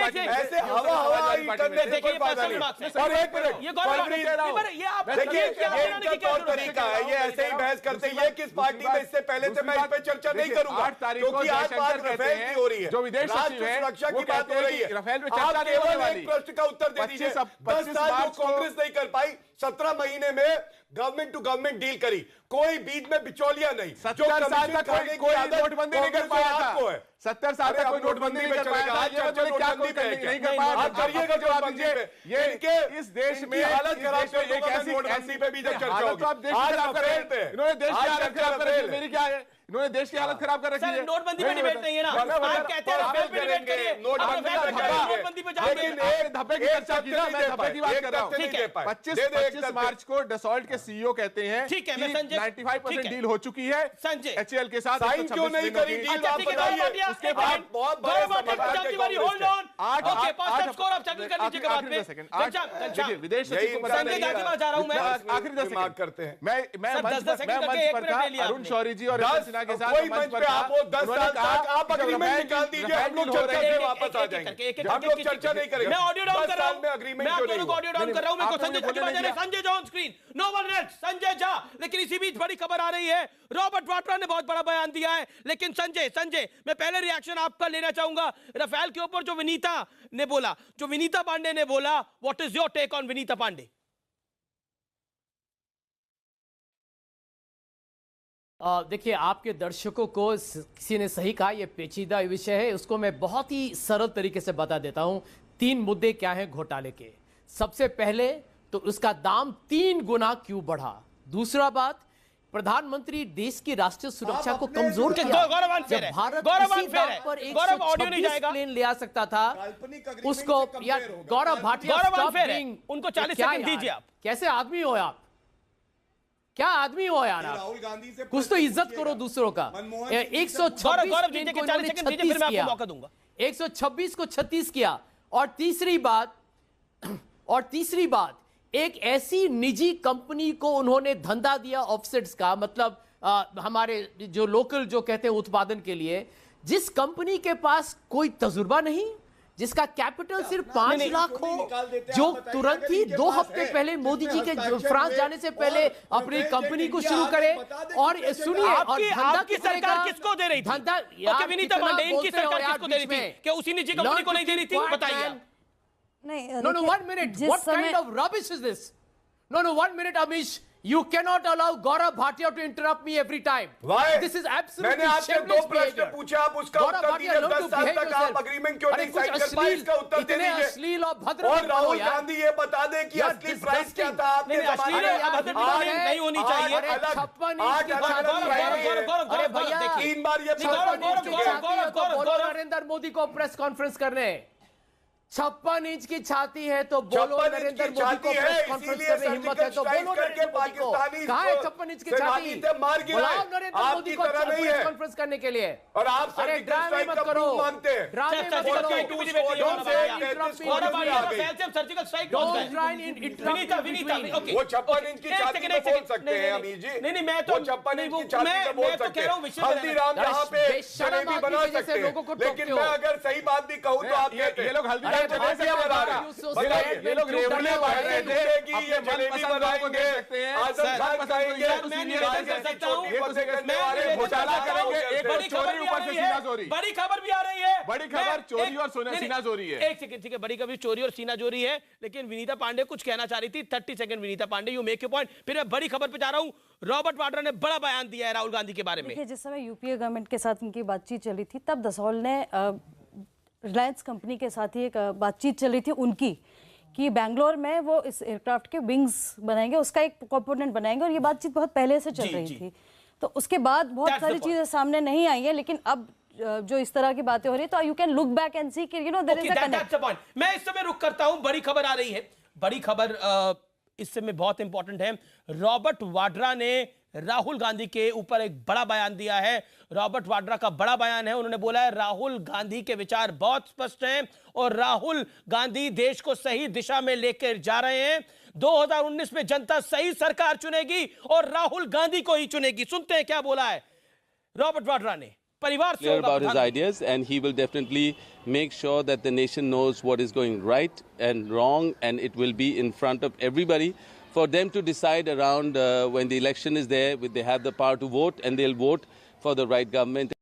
पार्टी और तरीका है, ये ऐसे ही बहस करते हैं। ये किस पार्टी में इससे पहले से मैं इस पे चर्चा नहीं करूंगा, क्योंकि आज बात राफेल की हो रही है, जो विदेश सचिव है सुरक्षा की बात हो रही है। राफेल पे आप केवल एक प्रश्न का उत्तर दे दीजिए। 10 साल जो कांग्रेस नहीं कर पाई, 17 महीने में गवर्नमेंट टू गवर्नमेंट डील करी, कोई बीच में बिचौलिया नहीं। 70 साल तक कोई नोटबंदी नहीं कर पाया था। 70 साल तक कोई नोटबंदी नहीं कर पाया था। ये बताइए क्या कोई नहीं कर पाया? आप करिएगा जवाब दीजिए। ये इस देश में हालत खराब पे एक ऐसी नोटबंदी पे भी जब चर्चा होगी, आप देश खराब कर रहे हैं। इन्होंने देश की हालत खराब कर रखी है। मेरी क्या है? इन्होंने देश की हालत खराब कर रखी है। नोटबंदी पे डिबेट नहीं है ना, आप कहते हैं राफेल पे डिबेट करिए, नोटबंदी पे जाएंगे। धब्बे की चर्चा की ना, मैं धब्बे की बात कर रहा हूं। 25 मार्च को डसॉल्ट के सीईओ कहते हैं ठीक है, मैं संजय 95% डील हो चुकी है संजय एचएएल के साथ। साइन क्यों नहीं करी डील? आप बताइए। उसके बाद बहुत बड़ा hold on, okay past score आप चेक कर लीजिएगा बाद में। विदेश सचिव को बता संजय दादी बात जा रहा हूं मैं, आखिरी 10 सेकंड करते हैं। मैं मंच पर था अरुण शौरी जी और सिन्हा के साथ मंच पर था। 10 साल तक आप अग्रीमेंट निकाल दीजिए, हम लोग चर्चा से वापस आ जाएंगे। हम लोग चर्चा नहीं करेंगे। मैं ऑडियो डाउन कर रहा हूं, मैं अग्रीमेंट ऑडियो डाउन कर रहा हूं। मैं को Sanjay Jha on screen, no one else, Sanjay Jha. लेकिन इसी बीच बड़ी खबर आ रही है, रॉबर्ट वाड्रा ने बहुत बड़ा बयान दिया है। लेकिन संजय मैं पहले रिएक्शन आपका लेना चाहूंगा राफेल के ऊपर जो विनीता पांडे ने बोला। What is your take on Vinita Pandey? देखिए, आपके दर्शकों को किसी ने सही कहा, यह पेचीदा विषय है, उसको मैं बहुत ही सरल तरीके से बता देता हूं। 3 मुद्दे क्या हैं घोटाले के। सबसे पहले तो उसका दाम 3 गुना क्यों बढ़ा। दूसरा बात, प्रधानमंत्री देश की राष्ट्रीय सुरक्षा को कमजोर किया। भारत इसी दाम पर 126 प्लेन ले आ सकता था, उसको गौरव भाटिया उनको 40 सेकंड दीजिए। आप कैसे आदमी हो आप? क्या आदमी हो यार आप? राहुल गांधी से कुछ तो इज्जत करो दूसरों का। 126 को 36 किया। और तीसरी बात एक ऐसी निजी कंपनी को उन्होंने धंधा दिया ऑफसेट्स का, मतलब हमारे जो लोकल जो कहते हैं उत्पादन के लिए, जिस कंपनी के पास कोई तजुर्बा नहीं, जिसका कैपिटल सिर्फ 5 लाख हो, जो तुरंत ही 2 हफ्ते पहले मोदी जी के फ्रांस जाने से पहले अपनी कंपनी को शुरू करे। और सुनिए, आपकी सरकार किसको दे रही थी? विनीता पांडे इनकी सरकार किसको दे रही थी? क्या उसी निजी कंपनी को नहीं दे रही थी? बताइए। No, 1 minute. What kind of rubbish is this? No, 1 minute, Amish. You cannot allow Gaurav Bhatia to interrupt me every time. Why? This is absolutely मैंने आपसे 2 प्रश्न पूछा, आप उसका उत्तर दीजिए। 10 साल तक आप अग्रीमेंट क्यों नहीं साइन कर पाए, इसका उत्तर दे दीजिए। अश्लील और भद्र और राहुल गांधी ये बता दे कि असली प्राइस क्या था आपके जमाने में? नहीं होनी चाहिए। 3 बार ये नरेंद्र मोदी को प्रेस कॉन्फ्रेंस करने 56 इंच की छाती है तो बोलो नरेंद्र मोदी को प्रेस कॉन्फ्रेंस करने हिम्मत है तो बोलो नरेंद्र मोदी को। कहां है 56 इंच की छाती? बुलाओ नरेंद्र मोदी को प्रेस कॉन्फ्रेंस करने के लिए। और आप अरे ड्रामे मत करो, ड्रामे मत करो। वो 56 इंच की छाती पे बोल सकते हैं अमीर जी। नहीं मैं तो 56 इंच की छाती पे बोल सकते हैं। हल्दीराम यहाँ पे जलेबी बना सकते हैं, लेकिन मैं अगर सही बात भी कहूँ तो आप कहते हैं ये लोग हल्दीराम ये लोग रेवड़े बांट रहे थे कि ये जलेबी बनाएंगे, आजम खान खाएंगे, घोटाला करेंगे, एक चोरी ऊपर से सीना चोरी। बड़ी खबर भी आ रही है, बड़ी खबर चोरी और सीना चोरी है। एक सेकंड, ठीक है, बड़ी खबर चोरी और सीना चोरी है, लेकिन विनीता पांडे कुछ कहना चाह रही थी। 30 second Vinita Pandey, you make your point. फिर मैं बड़ी खबर पे जा रहा हूं। रॉबर्ट वाड्रा ने बड़ा बयान दिया है राहुल गांधी के बारे में। जिस समय यूपीए गवर्नमेंट के साथ उनकी बातचीत चल रही थी, तब दसौल ने रिलायंस कंपनी के साथ ही एक बातचीत चल रही थी उनकी, कि बैंगलोर में वो इस एयरक्राफ्ट के विंग्स बनाएंगे, उसका एक कंपोनेंट बनाएंगे, और ये बातचीत बहुत पहले से चल रही थी। तो उसके बाद बहुत सारी चीजें सामने नहीं आई है, लेकिन अब जो इस तरह की बातें हो रही है, तो you can look back and see कि you know there is a connect. मैं इस समय रुक करता हूं, बड़ी खबर आ रही है। बड़ी खबर इस समय बहुत इंपॉर्टेंट है। रॉबर्ट वाड्रा ने राहुल गांधी के ऊपर एक बड़ा बयान दिया है। रॉबर्ट वाड्रा का बड़ा बयान है, उन्होंने बोला है राहुल गांधी के विचार बहुत स्पष्ट हैं और राहुल गांधी देश को सही दिशा में लेकर जा रहे हैं। 2019 में जनता सही सरकार चुनेगी और राहुल गांधी को ही चुनेगी। सुनते हैं क्या बोला है रॉबर्ट वाड्रा ने। परिवार से about his ideas, and he will definitely make sure that the nation knows what is going right and wrong, and it will be in front of everybody for them to decide around when the election is there, they have the power to vote and they'll vote for the right government.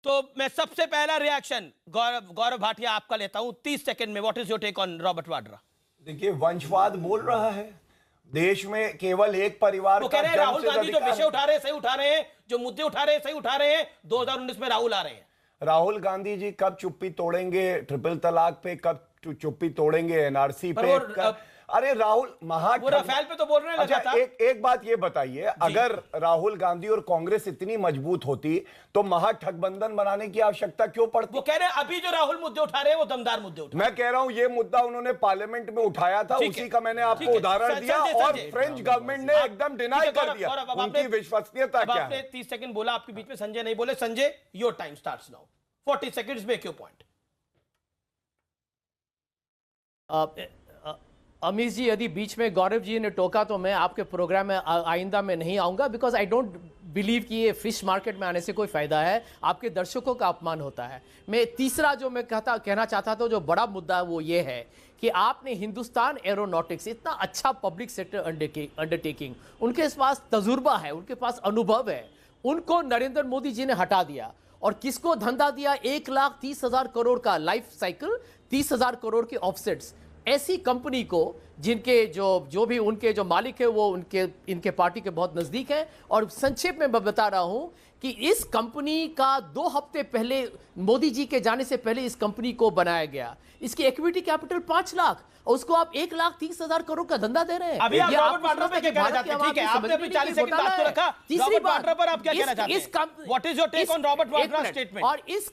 तो मैं सबसे पहला reaction Gaurav Bhatia आपका लेता हूं 30 second में। What is your take on Robert Vadra? देखिए, वंशवाद बोल रहा है, देश में केवल एक परिवार का जन्म राहुल गांधी जो विषय उठा रहे हैं सही उठा रहे हैं, जो मुद्दे उठा रहे हैं सही उठा रहे हैं। 2019 में राहुल आ रहे हैं। राहुल गांधी जी कब चुप्पी तोड़ेंगे ट्रिपल तलाक पे, कब चुप्पी तोड़ेंगे एनआरसी पे? अरे राहुल वो राफेल पे तो बोल रहे हैं। अच्छा, एक बात ये बताइए, अगर राहुल गांधी और कांग्रेस इतनी मजबूत होती तो महागठबंधन बनाने की आवश्यकता क्यों पड़ती? वो कह रहे हैं अभी जो राहुल मुद्दे उठा रहे हैं वो दमदार मुद्दे उठा। मैं कह रहा हूं ये मुद्दा उन्होंने पार्लियामेंट में उठाया था, उसी का मैंने आपको उदाहरण दिया और फ्रेंच गवर्नमेंट ने एकदम डिनाई कर दिया। उनकी विश्वसनीयता क्या है? आपने 30 सेकंड बोला, आपके बीच में संजय नहीं बोले। Sanjay, your time starts now. 40 seconds, make your point. Amish ji, यदि बीच में गौरव जी ने टोका तो मैं आपके प्रोग्राम में आइंदा में नहीं आऊंगा, बिकॉज आई डोंट बिलीव कि ये फिश मार्केट में आने से कोई फायदा है। आपके दर्शकों का अपमान होता है। मैं तीसरा जो मैं कहना चाहता था, जो बड़ा मुद्दा वो ये है कि आपने हिंदुस्तान एरोनॉटिक्स, इतना अच्छा पब्लिक सेक्टर अंडरटेकिंग, उनके पास तजुर्बा है, उनके पास अनुभव है, उनको नरेंद्र मोदी जी ने हटा दिया और किसको धंधा दिया? 1,30,000 करोड़ का लाइफ साइकिल, 30,000 करोड़ के ऑफसेट्स। ऐसी कंपनी को जिनके जो भी उनके जो मालिक है वो इनके पार्टी के बहुत नजदीक है। और संक्षेप में मैं बता रहा हूं कि इस कंपनी का 2 हफ्ते पहले, मोदी जी के जाने से पहले इस कंपनी को बनाया गया। इसकी इक्विटी कैपिटल 5 लाख और उसको आप 1,30,000 करोड़ का धंधा दे रहे हैं। अभी आप रॉबर्ट वाड्रा पे क्या कहना चाहते हैं? ठीक है, आपने अपनी 40 सेकंड बात तो रखा। तीसरी बात पर आप क्या कहना चाहते हैं? What is your take on Robert Vadra statement? और इस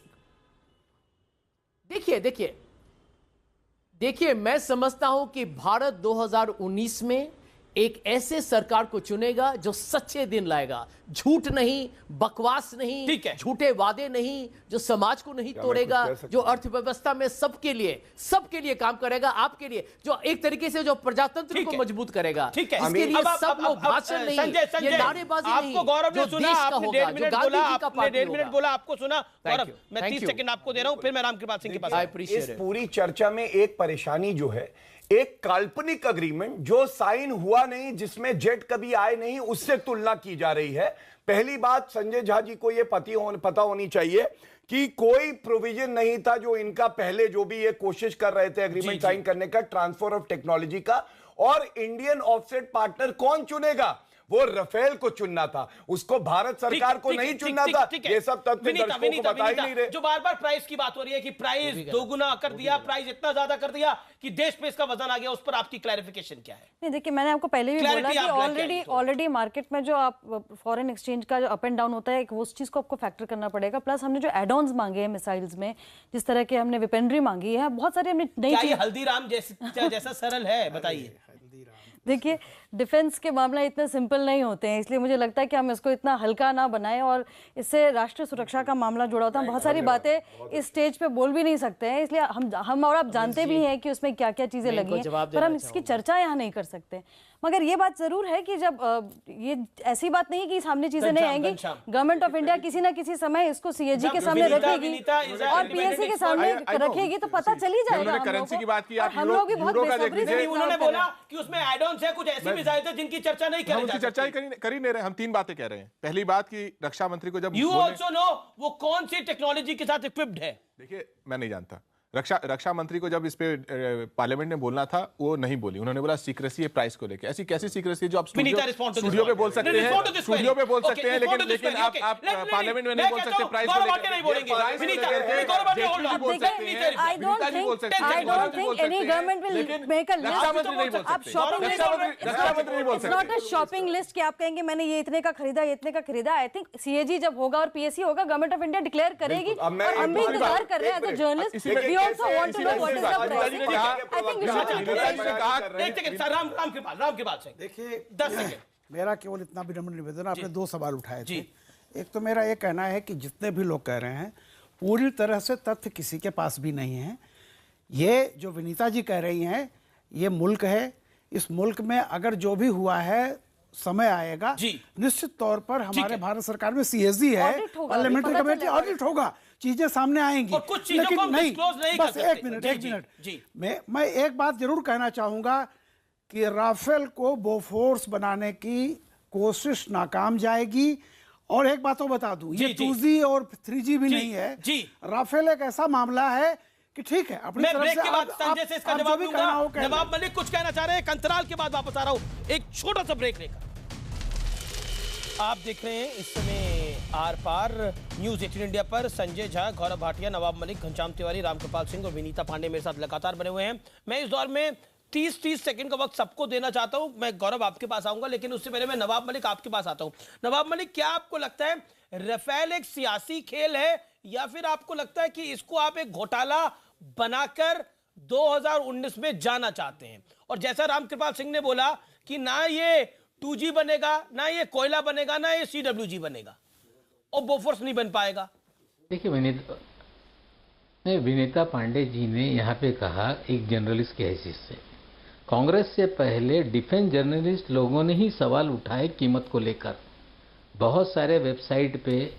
देखिए, मैं समझता हूं कि भारत 2019 में एक ऐसे सरकार को चुनेगा जो सच्चे दिन लाएगा, झूठ नहीं, बकवास नहीं, झूठे वादे नहीं, जो समाज को नहीं तोड़ेगा, जो अर्थव्यवस्था में सबके लिए काम करेगा, आपके लिए, जो एक तरीके से जो प्रजातंत्र को मजबूत करेगा। इसके लिए सब लोग भाषण नहीं, ये नारेबाजी नहीं। आपको गौरव ने सुना, आपने 1.5 मिनट बोला, आपने 1.5 मिनट बोला, आपको सुना। गौरव, मैं 30 सेकंड आपको दे रहा हूं, फिर मैं रामकृपाल सिंह के पास। इस पूरी चर्चा में एक परेशानी जो है, एक काल्पनिक अग्रीमेंट जो साइन हुआ नहीं, जिसमें जेट कभी आए नहीं, उससे तुलना की जा रही है। पहली बात, संजय झा जी को यह पता होनी चाहिए कि कोई प्रोविजन नहीं था जो इनका पहले जो भी ये कोशिश कर रहे थे एग्रीमेंट साइन करने का, ट्रांसफर ऑफ टेक्नोलॉजी का। और इंडियन ऑफसेट पार्टनर कौन चुनेगा? वो राफेल को चुनना था, उसको भारत सरकार को नहीं चुनना था। ये सब तथ्य दर्शकों को बता ही नहीं रहे। जो बार बार प्राइस की बात हो रही है कि प्राइस दोगुना कर दिया, प्राइस इतना ज्यादा कर दिया कि देश पे इसका वजन आ गया, उस पर आपकी क्लैरिफिकेशन क्या है? नहीं, देखिए, मैंने आपको पहले भी बोला कि ऑलरेडी मार्केट में जो आप फॉरेन एक्सचेंज का जो अप एंड डाउन होता है, वो उस चीज को आपको फैक्टर करना पड़ेगा। प्लस हमने जो एड ऑन्स मांगे हैं मिसाइल्स में, जिस तरह के हमने वेपनरी मांगी है, बहुत सारी हमने नई चीज। हल्दीराम जैसा सरल है? बताइए। देखिए, डिफेंस के मामले इतने सिंपल नहीं होते हैं, इसलिए मुझे लगता है कि हम इसको इतना हल्का ना बनाएं, और इससे राष्ट्रीय सुरक्षा का मामला जुड़ा होता है। बहुत सारी बातें इस स्टेज पे बोल भी नहीं सकते हैं, इसलिए हम और आप जानते भी हैं कि उसमें क्या क्या चीजें लगी हैं, पर हम इसकी चर्चा यहाँ नहीं कर सकते। मगर ये बात जरूर है कि जब ये ऐसी बात नहीं कि सामने चीजें नहीं आएंगी, गवर्नमेंट ऑफ इंडिया किसी ना किसी समय इसको सीएजी के सामने रखेगी और पीएससी के सामने रखेगी, तो पता चल ही जाएगा। करेंसी की बात की, हम लोग भी बहुत बेसब्री से उन्होंने बोला कि उसमें एड ऑन्स है, कुछ ऐसी मिसाइल थे जिनकी चर्चा नहीं कर रहे। उनकी चर्चा ही कर ही नहीं रहे। हम 3 बातें कह रहे हैं। पहली बात कि रक्षा मंत्री को जब यू ऑल्सो नो वो कौन सी टेक्नोलॉजी के साथ इक्विप्ड है। देखिए, मैं नहीं जानता, रक्षा मंत्री को जब इस पे पार्लियामेंट में बोलना था वो नहीं बोली, उन्होंने बोला सीक्रेसी है प्राइस को लेके। ऐसी कैसी सीक्रेसी है जो आप स्टूडियो पे बोल सकते हैं, स्टूडियो पे बोल सकते हैं, लेकिन आप पार्लियामेंट में नहीं बोल सकते प्राइस को लेकर। शॉपिंग लिस्ट कि आप कहेंगे मैंने ये इतने का खरीदा, ये इतने का खरीदा। आई थिंक सीएजी जब होगा और पीएससी होगा, गवर्नमेंट ऑफ इंडिया डिक्लेयर करेगी और हम भी इंतजार कर रहे हैं as a journalist. We also want to know what is the price. I think Ramkripal Singh, देखिए 10 सेकंड, मेरा केवल इतना विनम्र निवेदन, आपने 2 सवाल उठाए थे। एक तो मेरा ये कहना है कि जितने भी लोग कह रहे हैं पूरी तरह से तथ्य किसी के पास भी नहीं है। ये जो विनीता जी कह रही हैं, ये मुल्क है, इस मुल्क में अगर जो भी हुआ है समय आएगा, निश्चित तौर पर हमारे भारत सरकार में सीएजी है, पार्लियामेंटरी कमेटी, ऑडिट होगा, चीजें सामने आएंगी। और कुछ चीजों को हम डिस्क्लोज नहीं कर बस सकते। एक मिनट मैं एक बात जरूर कहना चाहूंगा कि राफेल को बोफोर्स बनाने की कोशिश नाकाम जाएगी। और एक बात तो बता दूं, ये 2G और 3G भी नहीं है। राफेल एक ऐसा मामला है कि ठीक है, अपनी मैं तरफ ब्रेक से के बाद संजय से इसका जवाब दूंगा। नवाब मलिक कुछ कहना चाह रहे हैं, अंतराल के बाद वापस आ रहा हूं एक छोटा सा ब्रेक लेकर। आप देख रहे हैं इस समय आर पार न्यूज 18 इंडिया पर। संजय झा, गौरव भाटिया, नवाब मलिक, घनश्याम तिवारी, रामकृपाल सिंह और विनीता पांडे मेरे साथ लगातार बने हुए हैं। मैं इस दौर में 30 सेकंड का वक्त सबको देना चाहता हूं। मैं गौरव आपके पास आऊंगा, लेकिन उससे पहले मैं नवाब मलिक आपके पास आता हूं। नवाब मलिक, क्या आपको लगता है राफेल एक सियासी खेल है, या फिर आपको लगता है कि इसको आप एक घोटाला बनाकर 2019 में जाना चाहते हैं? और जैसा रामकृपाल सिंह ने बोला कि ना ये 2G बनेगा, ना ये कोयला बनेगा, ना ये CWG बनेगा, और बोफोर्स नहीं बन पाएगा। देखिए विनीता पांडे जी ने यहाँ पे कहा एक जर्नलिस्ट की हैसियत से, कांग्रेस से पहले डिफेंस जर्नलिस्ट लोगों ने ही सवाल उठाए कीमत को लेकर। बहुत सारे वेबसाइट पे,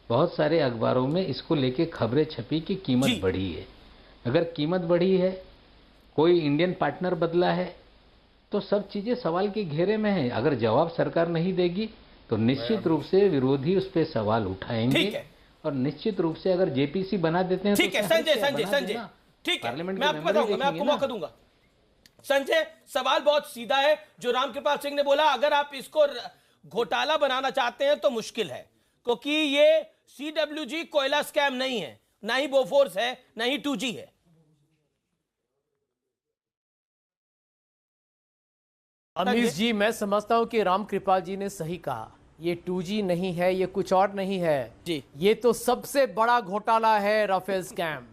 बहुत सारे अखबारों में इसको लेके खबरें छपी कि कीमत बढ़ी है। अगर कीमत बढ़ी है, कोई इंडियन पार्टनर बदला है, तो सब चीजें सवाल के घेरे में है। अगर जवाब सरकार नहीं देगी तो निश्चित रूप से विरोधी उस पर सवाल उठाएंगे, और निश्चित रूप से अगर जेपीसी बना देते हैं ठीक है। संजय ठीक है, मैं आपको बताऊंगा, मैं आपको मौका दूंगा। संजय, सवाल बहुत सीधा है जो रामकृपाल सिंह ने बोला, अगर आप इसको घोटाला बनाना चाहते हैं तो मुश्किल है, क्योंकि ये CWG कोयला स्कैम नहीं है, ना ही बोफोर्स है, ना ही 2G है। अमीश जी, मैं समझता हूं कि रामकृपाल जी ने सही कहा। ये 2G नहीं है, ये कुछ और नहीं है जी, ये तो सबसे बड़ा घोटाला है राफेल स्कैम,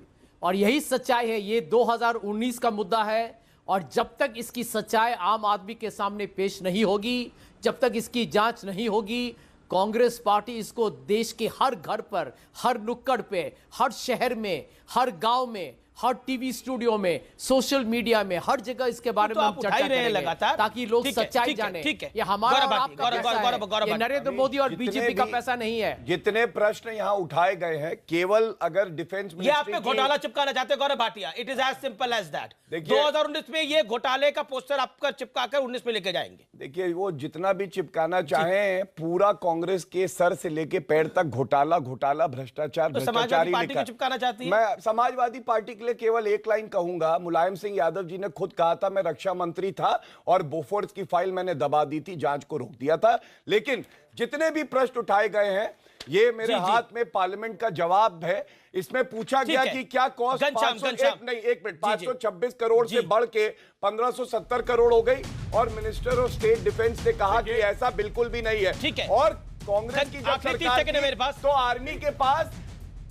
और यही सच्चाई है। ये 2019 का मुद्दा है, और जब तक इसकी सच्चाई आम आदमी के सामने पेश नहीं होगी, जब तक इसकी जांच नहीं होगी, कांग्रेस पार्टी इसको देश के हर घर पर, हर नुक्कड़ पे, हर शहर में, हर गांव में, हर टीवी स्टूडियो में, सोशल मीडिया में, हर जगह इसके बारे में हम चर्चा करेंगे लगातार, ताकि लोग सच्चाई जाने। ये हमारा और आपका पैसा है, ये नरेंद्र मोदी और बीजेपी का पैसा नहीं है। जितने प्रश्न यहाँ उठाए गए हैं, केवल अगर डिफेंस ये आप पे घोटाला चिपकाना चाहते हैं Gaurav Bhatia, it is as simple as that. 2019 में ये घोटाले का पोस्टर आपका चिपकाकर 19 में लेके जाएंगे। देखिए, वो जितना भी चिपकाना चाहे, पूरा कांग्रेस के सर से लेके पैर तक घोटाला घोटाला, भ्रष्टाचार भ्रष्टाचार ही लिखा। चिपकाना चाहती है। मैं समाजवादी पार्टी के लिए केवल एक लाइन कहूंगा, मुलायम सिंह यादव जी ने खुद कहा था, मैं रक्षा मंत्री था और बोफोर्स की फाइल मैंने दबा दी थी, जांच को रोक दिया था। लेकिन जितने भी प्रश्न उठाए गए हैं, ये मेरे हाथ में पार्लियामेंट का जवाब है। इसमें पूछा गया कि क्या कॉस्ट 526 करोड़ से बढ़ के 1570 करोड़ हो गई, और मिनिस्टर ऑफ स्टेट डिफेंस ने कहा कि ऐसा बिल्कुल भी नहीं है। और कांग्रेस की जब सरकार मेरे पास, तो आर्मी के पास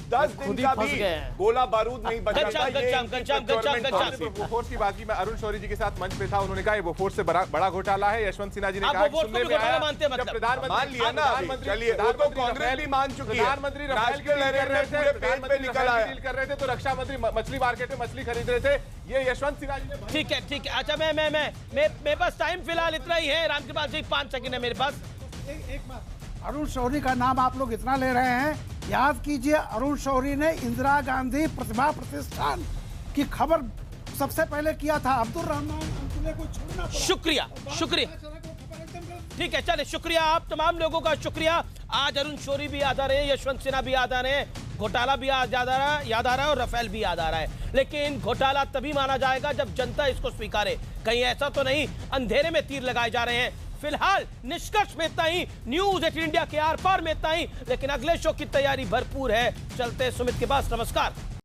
10 दिन का भी गोला बारूद नहीं बचा था। बोफोर्स की बात की, मैं अरुण शौरी जी के साथ मंच पे था, उन्होंने कहा ये बोफोर्स से बड़ा घोटाला है। यशवंत सिन्हा जी ने कहा सुनने में आया, प्रधानमंत्री मान लिया ना, चलिए वो तो कांग्रेस भी मान चुकी है। प्रधानमंत्री राफेल की डील कर रहे थे, तो रक्षा मंत्री मछली मार्केट में मछली खरीद रहे थे, ये यशवंत सिन्हा जी ने। ठीक है। अच्छा, मेरे पास टाइम फिलहाल इतना ही है। रामकृपाल जी 5 सेकंड है मेरे पास। एक बात, अरुण शौरी का नाम आप लोग इतना ले रहे हैं, याद कीजिए अरुण शौरी ने इंदिरा गांधी प्रतिभा प्रतिष्ठान की खबर सबसे पहले किया था। अब्दुल रहमान अंतुले को छोड़ना पड़ा। शुक्रिया। ठीक है, चले, शुक्रिया आप तमाम लोगों का शुक्रिया। आज अरुण शौरी भी याद आ रहे हैं, यशवंत सिन्हा भी याद आ रहे हैं। घोटाला भी याद आ रहा है और राफेल भी याद आ रहा है। लेकिन घोटाला तभी माना जाएगा जब जनता इसको स्वीकारे। कहीं ऐसा तो नहीं अंधेरे में तीर लगाए जा रहे हैं। फिलहाल निष्कर्ष में इतना ही, न्यूज़ 18 इंडिया के आर पार में इतना ही, लेकिन अगले शो की तैयारी भरपूर है। चलते सुमित के पास, नमस्कार।